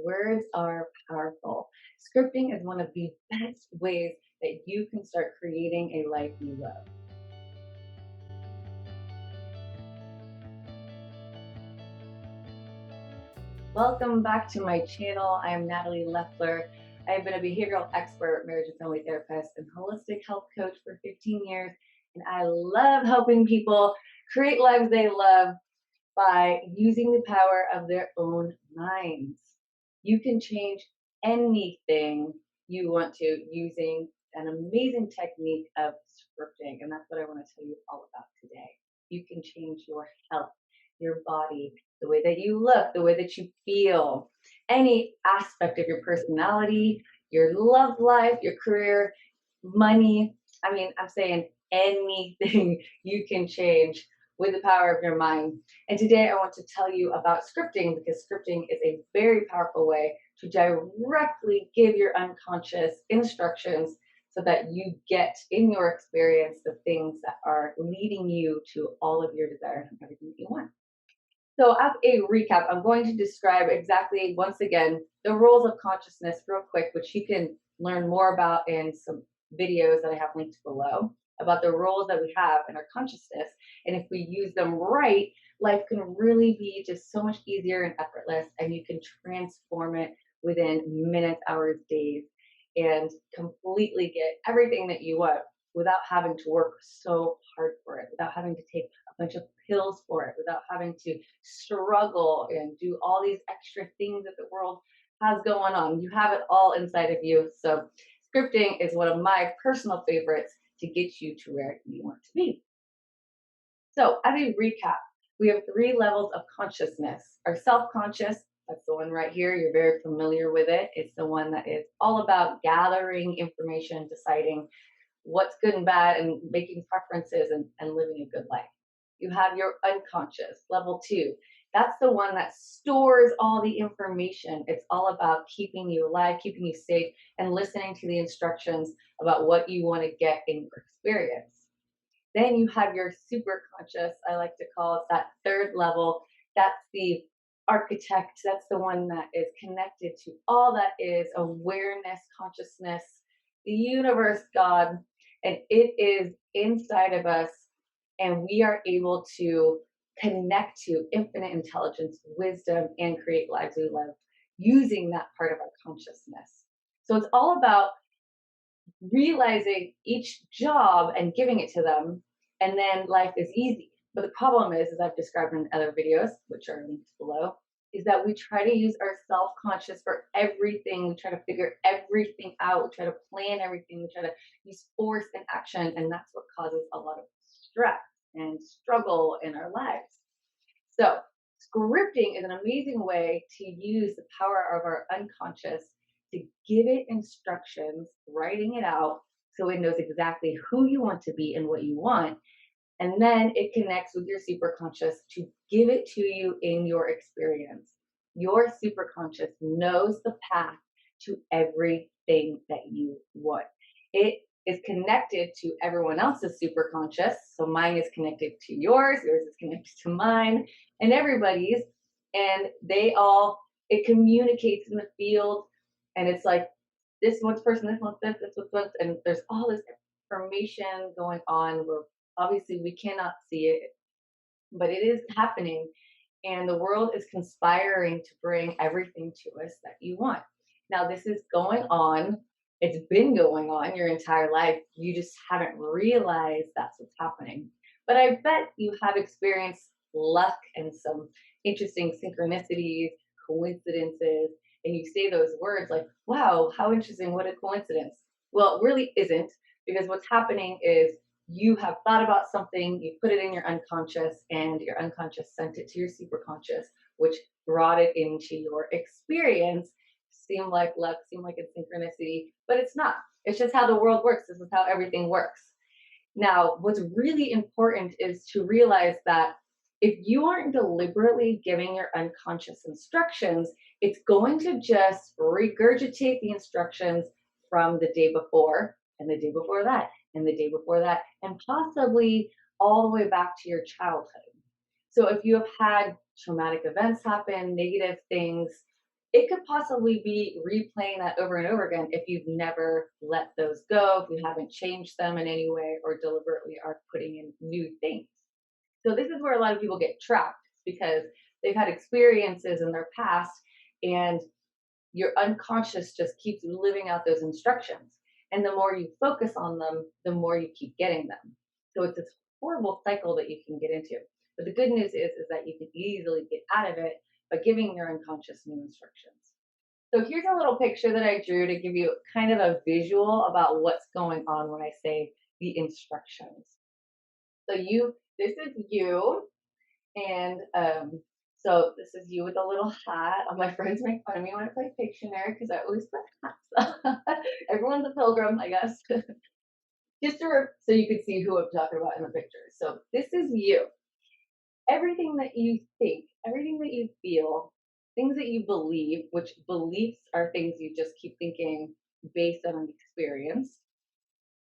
Words are powerful. Scripting is one of the best ways that you can start creating a life you love. Welcome back to my channel. I am Natalie Loeffler. I have been a behavioral expert, marriage and family therapist, and holistic health coach for 15 years. And I love helping people create lives they love by using the power of their own minds. You can change anything you want to using an amazing technique of scripting. And that's what I want to tell you all about today. You can change your health, your body, the way that you look, the way that you feel, any aspect of your personality, your love life, your career, money. I mean, I'm saying anything you can change with the power of your mind. And today I want to tell you about scripting because scripting is a very powerful way to directly give your unconscious instructions so that you get in your experience the things that are leading you to all of your desires and everything that you want. So, as a recap, I'm going to describe exactly, once again, the roles of consciousness real quick, which you can learn more about in some videos that I have linked below about the roles that we have in our consciousness. And if we use them right, life can really be just so much easier and effortless, and you can transform it within minutes, hours, days, and completely get everything that you want without having to work so hard for it, without having to take a bunch of pills for it, without having to struggle and do all these extra things that the world has going on. You have it all inside of you. So scripting is one of my personal favorites to get you to where you want to be. So as a recap, we have three levels of consciousness. Our self-conscious, that's the one right here. You're very familiar with it. It's the one that is all about gathering information, deciding what's good and bad, and making preferences and living a good life. You have your unconscious, level two. That's the one that stores all the information. It's all about keeping you alive, keeping you safe, and listening to the instructions about what you want to get in your experience. Then you have your super conscious, I like to call it that third level. That's the architect. That's the one that is connected to all that is awareness, consciousness, the universe, God, and it is inside of us. And we are able to connect to infinite intelligence, wisdom, and create lives we love using that part of our consciousness. So it's all about realizing each job and giving it to them, and then life is easy. But the problem is, as I've described in other videos, which are linked below, is that we try to use our self-conscious for everything. We try to figure everything out. We try to plan everything. We try to use force and action, and that's what causes a lot of stress and struggle in our lives. So scripting is an amazing way to use the power of our unconscious to give it instructions, writing it out so it knows exactly who you want to be and what you want. And then it connects with your superconscious to give it to you in your experience. Your superconscious knows the path to everything that you want. It is connected to everyone else's superconscious. So mine is connected to yours is connected to mine, and everybody's. And it communicates in the field. And it's like this one's person, this one's this one's, and there's all this information going on where obviously we cannot see it, but it is happening. And the world is conspiring to bring everything to us that you want. Now, this is going on. It's been going on your entire life. You just haven't realized that's what's happening. But I bet you have experienced luck and some interesting synchronicities, coincidences, and you say those words like, wow, how interesting, what a coincidence. Well, it really isn't, because what's happening is you have thought about something, you put it in your unconscious, and your unconscious sent it to your superconscious, which brought it into your experience. Seem like luck, seem like it's synchronicity, but it's not. It's just how the world works. This is how everything works. Now, what's really important is to realize that if you aren't deliberately giving your unconscious instructions, it's going to just regurgitate the instructions from the day before, and the day before that, and the day before that, and possibly all the way back to your childhood. So if you have had traumatic events happen, negative things, it could possibly be replaying that over and over again if you've never let those go, if you haven't changed them in any way or deliberately are putting in new things. So this is where a lot of people get trapped because they've had experiences in their past and your unconscious just keeps living out those instructions. And the more you focus on them, the more you keep getting them. So it's this horrible cycle that you can get into. But the good news is that you can easily get out of it by giving your unconscious new instructions. So here's a little picture that I drew to give you kind of a visual about what's going on when I say the instructions. So this is you, and so this is you with a little hat. All my friends make fun of me when I play Pictionary because I always put hats on. Everyone's a pilgrim, I guess. Just so you can see who I'm talking about in the picture. So this is you. Everything that you think, everything that you feel, things that you believe, which beliefs are things you just keep thinking based on an experience,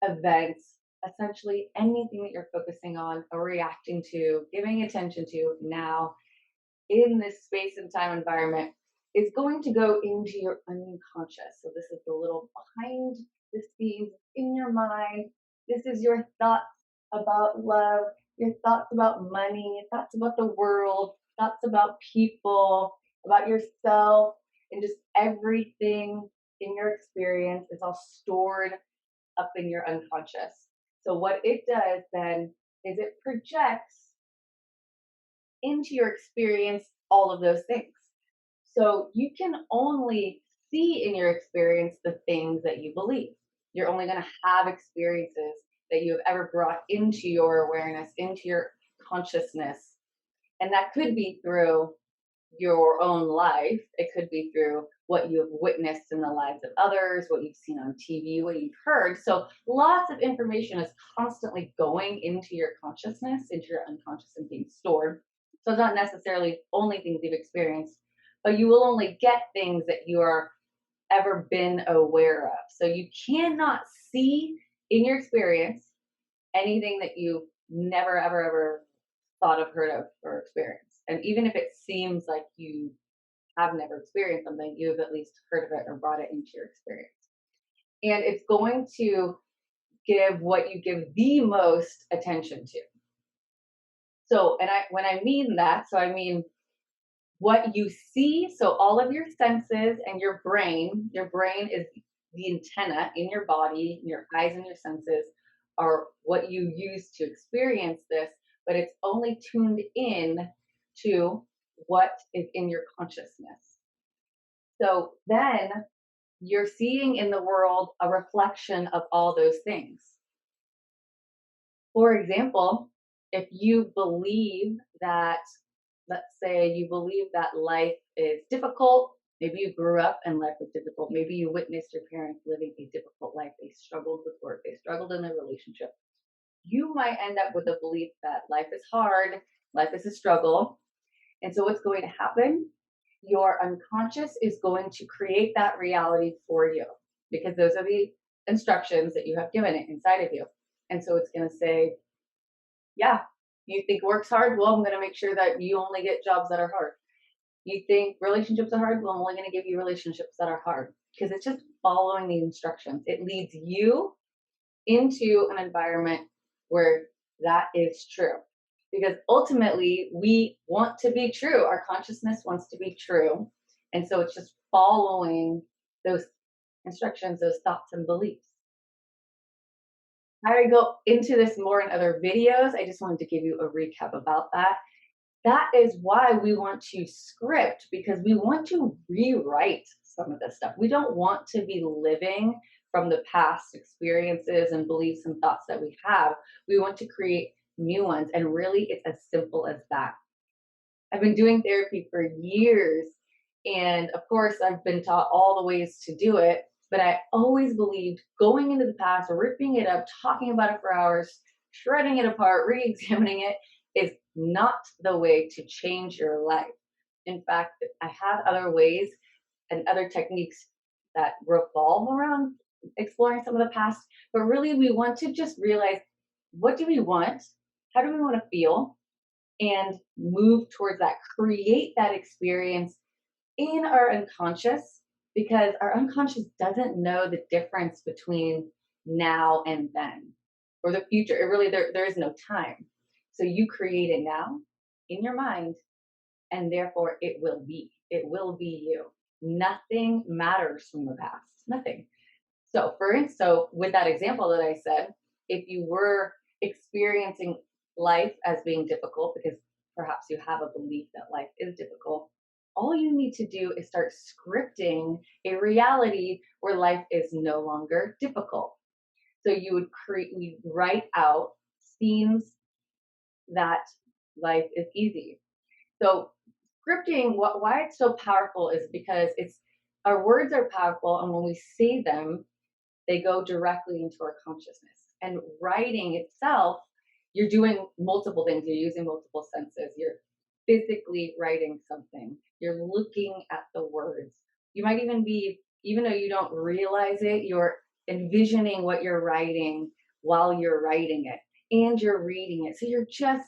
events, essentially anything that you're focusing on or reacting to, giving attention to now in this space and time environment is going to go into your unconscious. So this is the little behind the scenes in your mind. This is your thoughts about love, your thoughts about money, your thoughts about the world, thoughts about people, about yourself, and just everything in your experience is all stored up in your unconscious. So what it does then is it projects into your experience all of those things. So you can only see in your experience the things that you believe. You're only going to have experiences that you have ever brought into your awareness, into your consciousness. And that could be through your own life. It could be through what you have witnessed in the lives of others, what you've seen on TV, what you've heard. So lots of information is constantly going into your consciousness, into your unconscious, and being stored. So it's not necessarily only things you've experienced, but you will only get things that you are ever been aware of. So you cannot see in your experience anything that you never, ever thought of, heard of, or experienced. And even if it seems like you have never experienced something, you have at least heard of it or brought it into your experience. And it's going to give what you give the most attention to. So, when I mean that, so I mean what you see, so all of your senses and your brain is the antenna in your body, your eyes and your senses are what you use to experience this, but it's only tuned in to what is in your consciousness. So then you're seeing in the world a reflection of all those things. For example, if you believe that, let's say you believe that life is difficult, maybe you grew up and life was difficult, maybe you witnessed your parents living a difficult life, they struggled with work, they struggled in their relationship. You might end up with a belief that life is hard, life is a struggle. And so what's going to happen? Your unconscious is going to create that reality for you because those are the instructions that you have given it inside of you. And so it's going to say, yeah, you think work's hard? Well, I'm going to make sure that you only get jobs that are hard. You think relationships are hard? Well, I'm only going to give you relationships that are hard because it's just following the instructions. It leads you into an environment where that is true. Because ultimately, we want to be true. Our consciousness wants to be true. And so it's just following those instructions, those thoughts and beliefs. I go into this more in other videos. I just wanted to give you a recap about that. That is why we want to script, because we want to rewrite some of this stuff. We don't want to be living from the past experiences and beliefs and thoughts that we have. We want to create new ones. And really, it's as simple as that. I've been doing therapy for years. And of course, I've been taught all the ways to do it. But I always believed going into the past, ripping it up, talking about it for hours, shredding it apart, re examining it is not the way to change your life. In fact, I have other ways and other techniques that revolve around exploring some of the past. But really, we want to just realize, what do we want? How do we want to feel? And move towards that, create that experience in our unconscious, because our unconscious doesn't know the difference between now and then or the future. It really, there is no time. So you create it now in your mind, and therefore it will be. It will be you. Nothing matters from the past. Nothing. So, for instance, so with that example that I said, if you were experiencing life as being difficult because perhaps you have a belief that life is difficult, all you need to do is start scripting a reality where life is no longer difficult. So you write out scenes that life is easy. So scripting, why it's so powerful is because it's our words are powerful, and when we say them, they go directly into our consciousness. And writing itself, you're doing multiple things. You're using multiple senses. You're physically writing something. You're looking at the words. You might even be, even though you don't realize it, you're envisioning what you're writing while you're writing it, and you're reading it. So you're just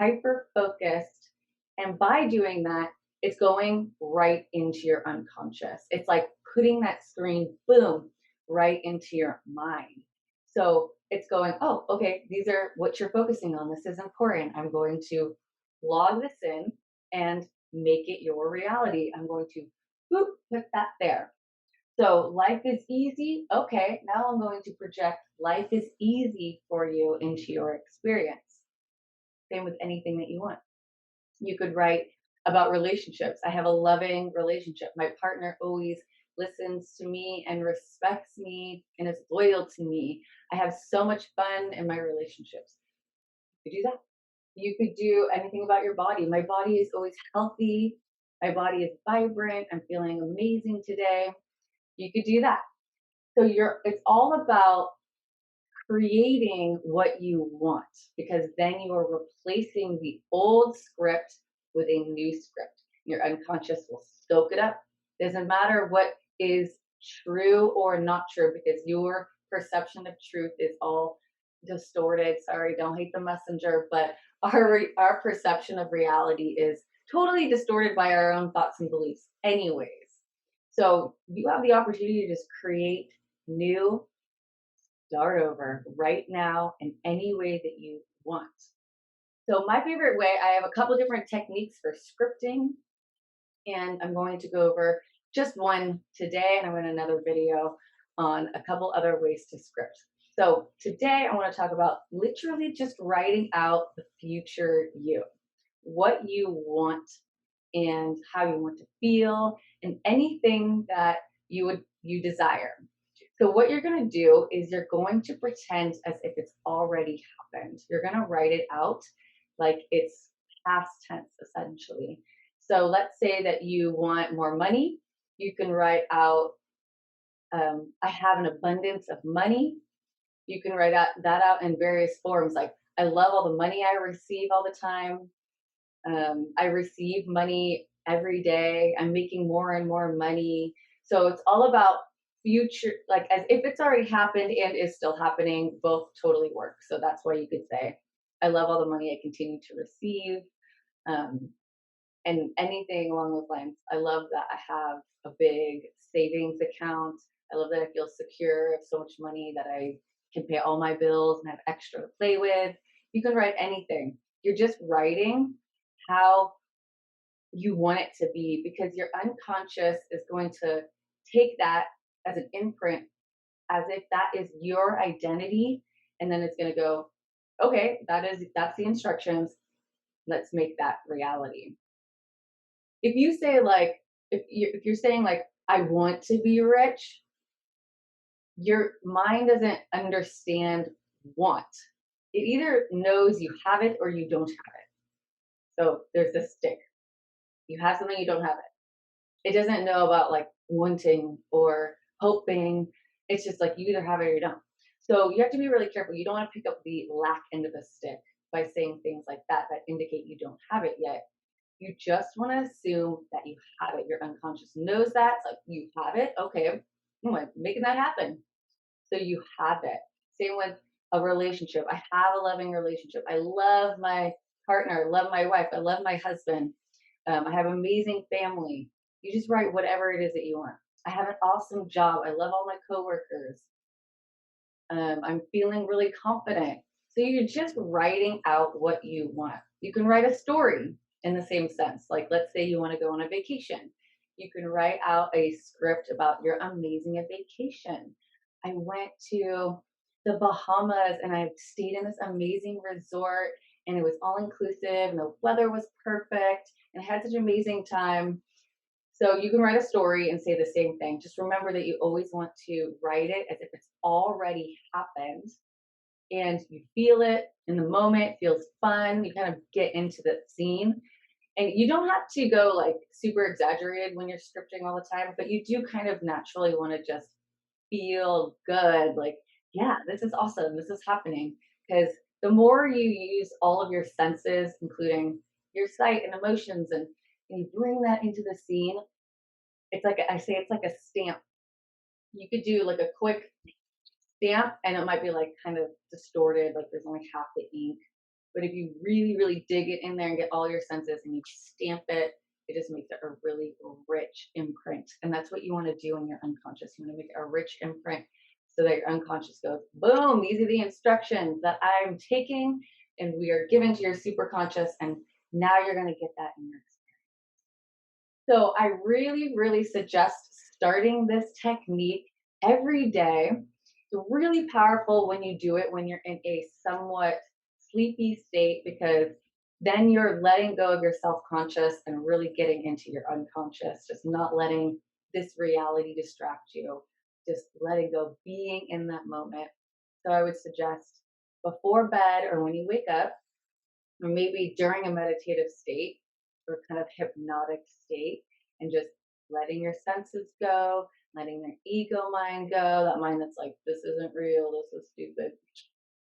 hyper focused. And by doing that, it's going right into your unconscious. It's like putting that screen, boom, right into your mind. So it's going, oh, okay, these are what you're focusing on. This is important. I'm going to log this in and make it your reality. I'm going to boop, put that there. So life is easy. Okay, now I'm going to project life is easy for you into your experience. Same with anything that you want. You could write about relationships. I have a loving relationship. My partner always listens to me and respects me and is loyal to me. I have so much fun in my relationships. You could do that. You could do anything about your body. My body is always healthy. My body is vibrant. I'm feeling amazing today. You could do that. So it's all about creating what you want, because then you are replacing the old script with a new script. Your unconscious will soak it up. Doesn't matter what is true or not true, because your perception of truth is all distorted. Sorry, don't hate the messenger, but our perception of reality is totally distorted by our own thoughts and beliefs anyways. So you have the opportunity to just create new, start over right now in any way that you want. So my favorite way, I have a couple different techniques for scripting, and I'm going to go over just one today, and I'm in another video on a couple other ways to script. So today I want to talk about literally just writing out the future you, what you want and how you want to feel, and anything that you desire. So what you're going to do is you're going to pretend as if it's already happened. You're going to write it out like it's past tense, essentially. So let's say that you want more money. You can write out, I have an abundance of money. You can write that out in various forms, like I love all the money I receive all the time. I receive money every day. I'm making more and more money. So it's all about future, like as if it's already happened and is still happening, both totally work. So that's why you could say, I love all the money I continue to receive. Um, and anything along those lines. I love that I have a big savings account. I love that I feel secure. I have so much money that I can pay all my bills and have extra to play with. You can write anything. You're just writing how you want it to be, because your unconscious is going to take that as an imprint, as if that is your identity, and then it's going to go, okay, that's the instructions. Let's make that reality. If you say like, if you're saying like, I want to be rich, your mind doesn't understand want. It either knows you have it or you don't have it. So there's this stick. You have something, you don't have it. It doesn't know about like wanting or hoping. It's just like you either have it or you don't. So you have to be really careful. You don't want to pick up the lack end of the stick by saying things like that indicate you don't have it yet. You just want to assume that you have it. Your unconscious knows that. It's like, you have it. Okay, I'm making that happen. So you have it. Same with a relationship. I have a loving relationship. I love my partner. I love my wife. I love my husband. I have amazing family. You just write whatever it is that you want. I have an awesome job. I love all my coworkers. I'm feeling really confident. So you're just writing out what you want. You can write a story in the same sense. Like, let's say you want to go on a vacation. You can write out a script about your amazing vacation. I went to the Bahamas and I stayed in this amazing resort and it was all inclusive and the weather was perfect and I had such an amazing time. So you can write a story and say the same thing. Just remember that you always want to write it as if it's already happened and you feel it in the moment, feels fun. You kind of get into the scene. And you don't have to go like super exaggerated when you're scripting all the time, but you do kind of naturally want to just feel good. Like, yeah, this is awesome. This is happening. Because the more you use all of your senses, including your sight and emotions, and you bring that into the scene, it's like I say, it's like a stamp. You could do like a quick stamp, and it might be like kind of distorted, like there's only half the ink. But if you really, really dig it in there and get all your senses and you stamp it, it just makes it a really rich imprint. And that's what you want to do in your unconscious. You want to make it a rich imprint so that your unconscious goes, boom, these are the instructions that I'm taking and we are giving to your super conscious. And now you're going to get that in your. So I really, really suggest starting this technique every day. It's really powerful when you do it when you're in a somewhat sleepy state because then you're letting go of your self-conscious and really getting into your unconscious, just not letting this reality distract you, just letting go, being in that moment. So I would suggest before bed or when you wake up, or maybe during a meditative state or kind of hypnotic state, and just letting your senses go, letting their ego mind go, that mind that's like, this isn't real, this is stupid.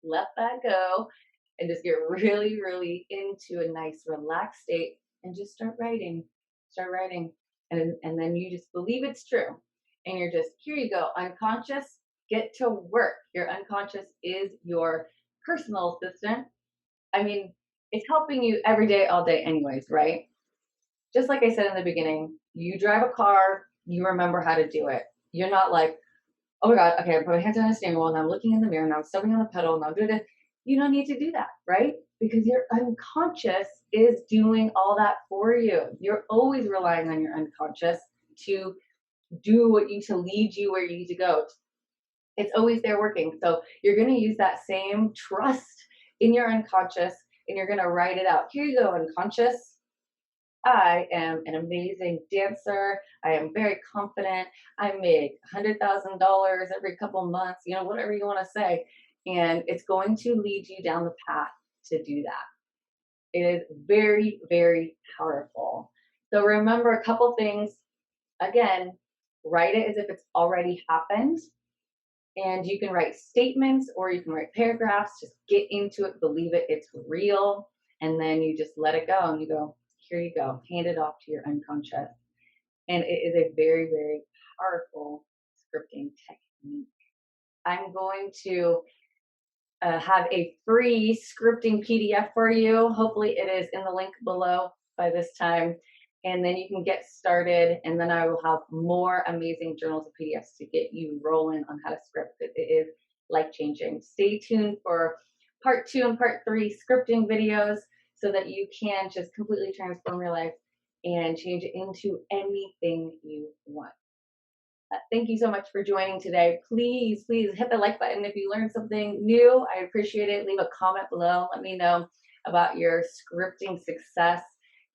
Let that go and just get really, really into a nice relaxed state and just start writing. Start writing. And then you just believe it's true. And you're just, here you go, unconscious, get to work. Your unconscious is your personal assistant. I mean, it's helping you every day, all day, anyways, right? Just like I said in the beginning, you drive a car, you remember how to do it. You're not like, oh my God, okay, I put my hands on the steering wheel and I'm looking in the mirror and I'm stepping on the pedal and I'm doing it. You don't need to do that, right? Because your unconscious is doing all that for you. You're always relying on your unconscious to do what you to lead you where you need to go. It's always there working. So you're going to use that same trust in your unconscious and you're going to write it out. Here you go, unconscious. I am an amazing dancer. I am very confident. I make $100,000 every couple months, whatever you want to say. And it's going to lead you down the path to do that. It is very, very powerful. So remember a couple things. Again, write it as if it's already happened. And you can write statements or you can write paragraphs. Just get into it, believe it, it's real. And then you just let it go and you go, here you go, hand it off to your unconscious. And it is a very, very powerful scripting technique. I'm going to have a free scripting PDF for you. Hopefully it is in the link below by this time. And then you can get started. And then I will have more amazing journals and PDFs to get you rolling on how to script. It is life-changing. Stay tuned for part 2 and part 3 scripting videos so that you can just completely transform your life and change it into anything you want. Thank you so much for joining today. Please, please hit the like button if you learned something new. I appreciate it. Leave a comment below. Let me know about your scripting success.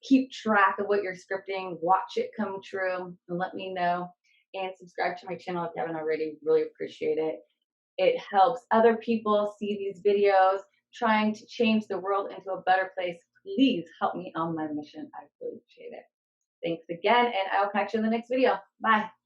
Keep track of what you're scripting. Watch it come true and let me know. And subscribe to my channel if you haven't already. Really appreciate it. It helps other people see these videos trying to change the world into a better place. Please help me on my mission. I really appreciate it. Thanks again, and I'll catch you in the next video. Bye.